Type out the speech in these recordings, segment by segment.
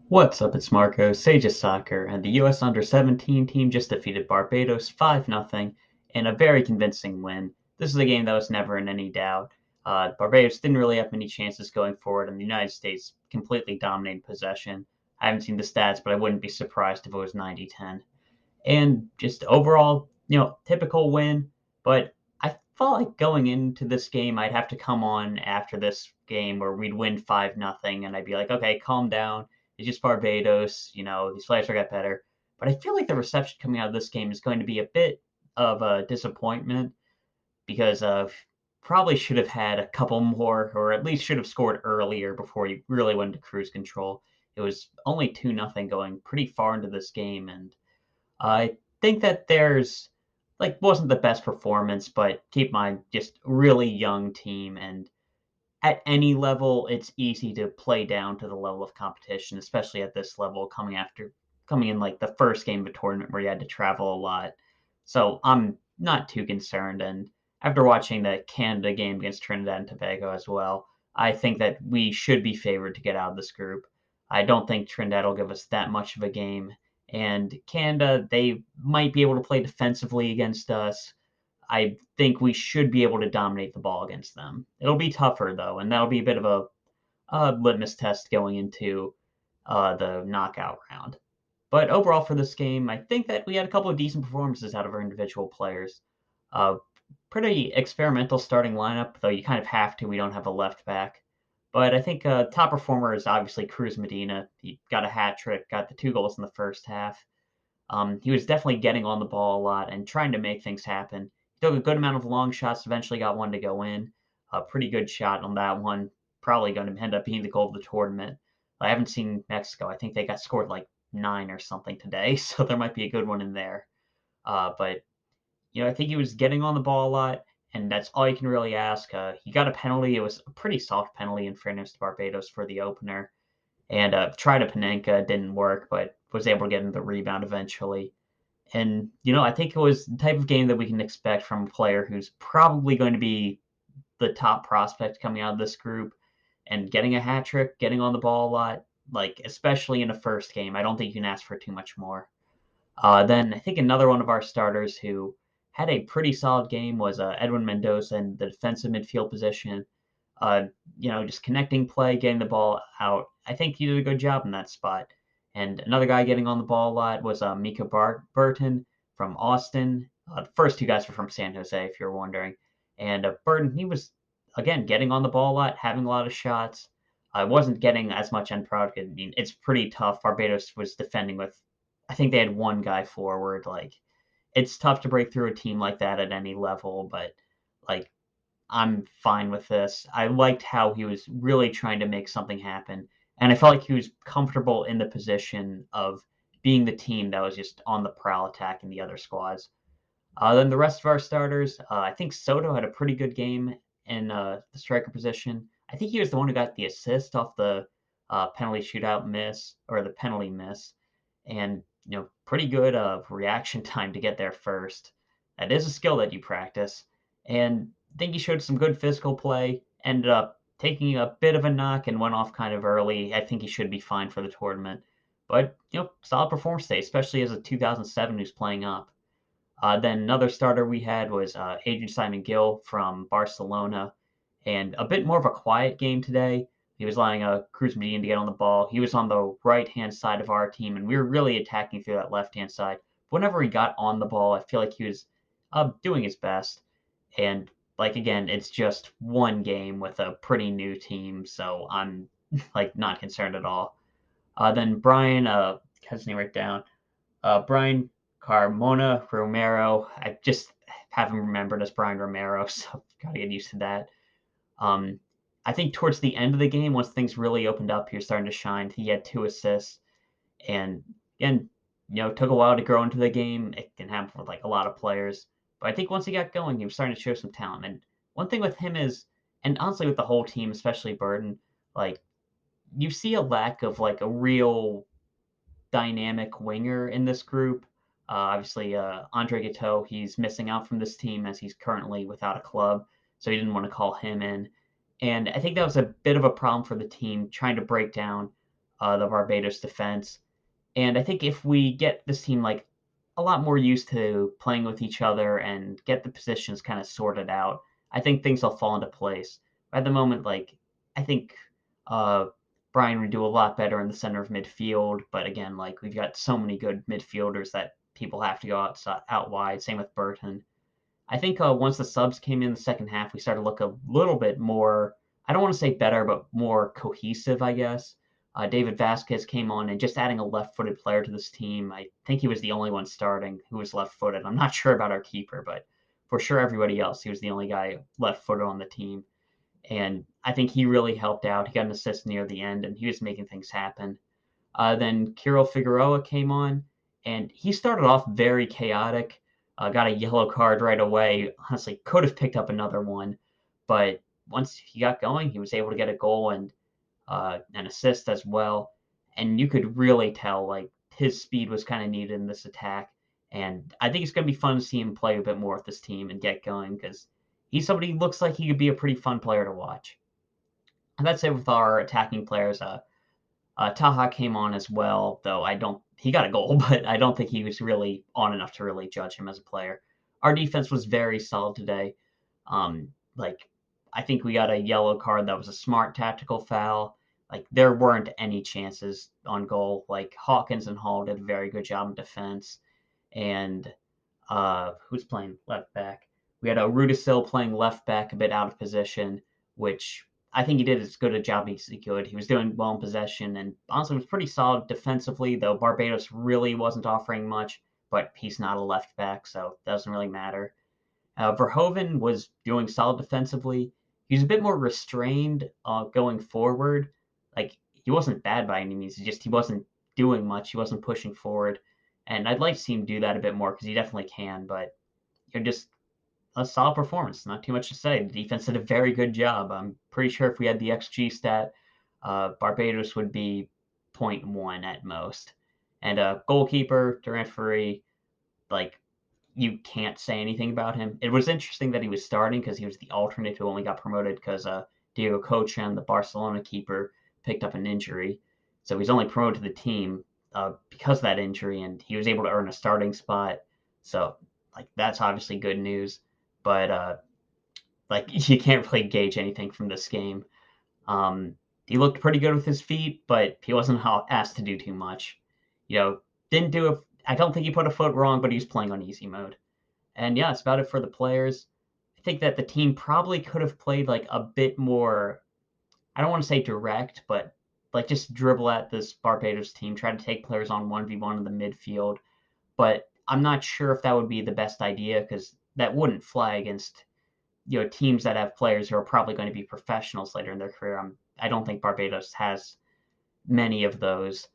What's up? It's Marco, Sage of Soccer, and the US Under-17 team just defeated Barbados 5-0 in a very convincing win. This is a game that was never in any doubt. Barbados didn't really have many chances going forward, and the United States completely dominated possession. I haven't seen the stats, but I wouldn't be surprised if it was 90-10. And just overall, typical win. But I felt like going into this game, I'd have to come on after this game where we'd win 5-0, and I'd be like, okay, calm down. It's just Barbados. These players will get better. But I feel like the reception coming out of this game is going to be a bit of a disappointment because probably should have had a couple more, or at least should have scored earlier before you really went to cruise control. It was only 2-0 going pretty far into this game, and I think that there's wasn't the best performance, but keep in mind, just really young team, and at any level, it's easy to play down to the level of competition, especially at this level, coming in like the first game of a tournament where you had to travel a lot. So I'm not too concerned, and after watching the Canada game against Trinidad and Tobago as well, I think that we should be favored to get out of this group. I don't think Trinidad will give us that much of a game, and Canada, they might be able to play defensively against us. I think we should be able to dominate the ball against them. It'll be tougher though, and that'll be a bit of a litmus test going into the knockout round. But overall for this game, I think that we had a couple of decent performances out of our individual players. Uh, Pretty experimental starting lineup, though you kind of have to. We don't have a left back. But I think top performer is obviously Cruz Medina. He got a hat trick, got the 2 goals in the first half. He was definitely getting on the ball a lot and trying to make things happen. He took a good amount of long shots, eventually got one to go in. A pretty good shot on that one. Probably going to end up being the goal of the tournament. I haven't seen Mexico. I think they got scored like 9 or something today, so there might be a good one in there. But I think he was getting on the ball a lot, and that's all you can really ask. He got a penalty. It was a pretty soft penalty in fairness to Barbados for the opener. And tried a Panenka, didn't work, but was able to get in the rebound eventually. And, I think it was the type of game that we can expect from a player who's probably going to be the top prospect coming out of this group and getting a hat trick, getting on the ball a lot, like especially in a first game. I don't think you can ask for too much more. Then I think another one of our starters who had a pretty solid game was Edwin Mendoza in the defensive midfield position. Uh, just connecting play, getting the ball out. I think he did a good job in that spot. And another guy getting on the ball a lot was Mika Burton from Austin. The first two guys were from San Jose, if you're wondering. And Burton, he was, again, getting on the ball a lot, having a lot of shots. I wasn't getting as much end product. I mean, it's pretty tough. Barbados was defending with, I think they had one guy forward. Like, it's tough to break through a team like that at any level, but like I'm fine with this. I liked how he was really trying to make something happen, and I felt like he was comfortable in the position of being the team that was just on the prowl attacking the other squads. Then the rest of our starters, I think Soto had a pretty good game in the striker position. I think he was the one who got the assist off the penalty shootout miss or the penalty miss, and pretty good reaction time to get there first. That is a skill that you practice, and I think he showed some good physical play. Ended up taking a bit of a knock and went off kind of early. I think he should be fine for the tournament, but solid performance today, especially as a 2007 who's playing up. Then another starter we had was Adrian Simon Gill from Barcelona, and a bit more of a quiet game today. He was allowing Cruz Medina to get on the ball. He was on the right hand side of our team, and we were really attacking through that left hand side. Whenever he got on the ball, I feel like he was doing his best. And like again, it's just one game with a pretty new team, so I'm like not concerned at all. Then Brian, has his name right down. Brian Carmona Romero. I just have him remembered as Brian Romero, so gotta get used to that. Um, I think towards the end of the game, once things really opened up, he was starting to shine. He had 2 assists, and took a while to grow into the game. It can happen with like a lot of players, but I think once he got going, he was starting to show some talent. And one thing with him is, and honestly with the whole team, especially Burton, like you see a lack of like a real dynamic winger in this group. Obviously, Andre Guiteau, he's missing out from this team as he's currently without a club, so he didn't want to call him in. And I think that was a bit of a problem for the team trying to break down the Barbados defense. And I think if we get this team like a lot more used to playing with each other and get the positions kind of sorted out, I think things will fall into place. At the moment, like I think uh, Brian would do a lot better in the center of midfield, but again, like we've got so many good midfielders that people have to go out wide. Same with Burton. I think once the subs came in the second half, we started to look a little bit more, I don't want to say better, but more cohesive, I guess. David Vasquez came on and just adding a left footed player to this team. I think he was the only one starting who was left footed. I'm not sure about our keeper, but for sure everybody else, he was the only guy left footed on the team. And I think he really helped out. He got an assist near the end and he was making things happen. Then Kirill Figueroa came on, and he started off very chaotic. Got a yellow card right away. Honestly, could have picked up another one, but once he got going, he was able to get a goal and an assist as well. And you could really tell like his speed was kind of needed in this attack. And I think it's going to be fun to see him play a bit more with this team and get going because he's somebody who looks like he could be a pretty fun player to watch. And that's it with our attacking players. Taha came on as well, though I don't. He got a goal, but I don't think he was really on enough to really judge him as a player. Our defense was very solid today. Like I think we got a yellow card that was a smart tactical foul. Like there weren't any chances on goal. Like Hawkins and Hall did a very good job in defense, and who's playing left back? We had a Rudisil playing left back a bit out of position, which I think he did as good a job as he could. He was doing well in possession and honestly was pretty solid defensively, though Barbados really wasn't offering much, but he's not a left back, so it doesn't really matter. Verhoeven was doing solid defensively. He was a bit more restrained going forward. Like, he wasn't bad by any means. He wasn't doing much. He wasn't pushing forward. And I'd like to see him do that a bit more because he definitely can, but you're just a solid performance. Not too much to say. The defense did a very good job. I'm pretty sure if we had the XG stat, Barbados would be zero point 0.1 at most. And goalkeeper, Durant Free, like you can't say anything about him. It was interesting that he was starting because he was the alternate who only got promoted because Diego Cochin, the Barcelona keeper, picked up an injury. So he's only promoted to the team because of that injury, and he was able to earn a starting spot. So, like, that's obviously good news. But, like, you can't really gauge anything from this game. He looked pretty good with his feet, but he wasn't asked to do too much. You know, didn't do a. I don't think he put a foot wrong, but he was playing on easy mode. And yeah, that's about it for the players. I think that the team probably could have played like a bit more. I don't want to say direct, but like just dribble at this Barbados team, try to take players on 1v1 in the midfield. But I'm not sure if that would be the best idea because that wouldn't fly against teams that have players who are probably going to be professionals later in their career. I don't think Barbados has many of those,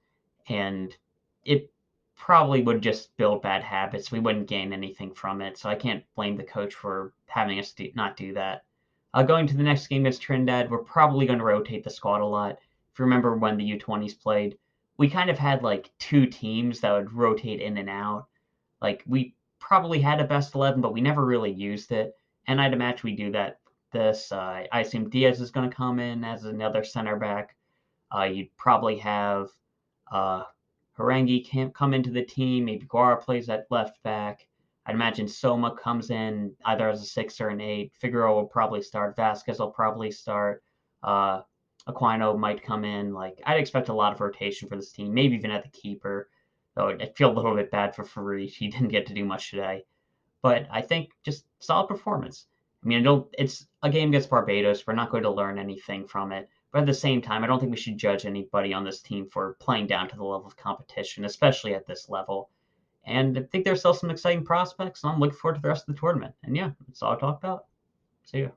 and it probably would just build bad habits. We wouldn't gain anything from it, so I can't blame the coach for having us not do that. Going to the next game against Trinidad, we're probably going to rotate the squad a lot. If you remember when the U20s played, we kind of had like two teams that would rotate in and out. Like we probably had a best 11, but we never really used it. And I'd imagine we do that. I assume Diaz is going to come in as another center back. You'd probably have uh, Harangi can't come into the team. Maybe Guara plays at left back. I'd imagine Soma comes in either as a 6 or an 8. Figueroa will probably start. Vasquez will probably start. Uh, Aquino might come in. Like I'd expect a lot of rotation for this team. Maybe even at the keeper. Though I feel a little bit bad for Farid. He didn't get to do much today. But I think just solid performance. I mean, it's a game against Barbados. We're not going to learn anything from it. But at the same time, I don't think we should judge anybody on this team for playing down to the level of competition, especially at this level. And I think there's still some exciting prospects, and I'm looking forward to the rest of the tournament. And yeah, that's all I talked about. See you.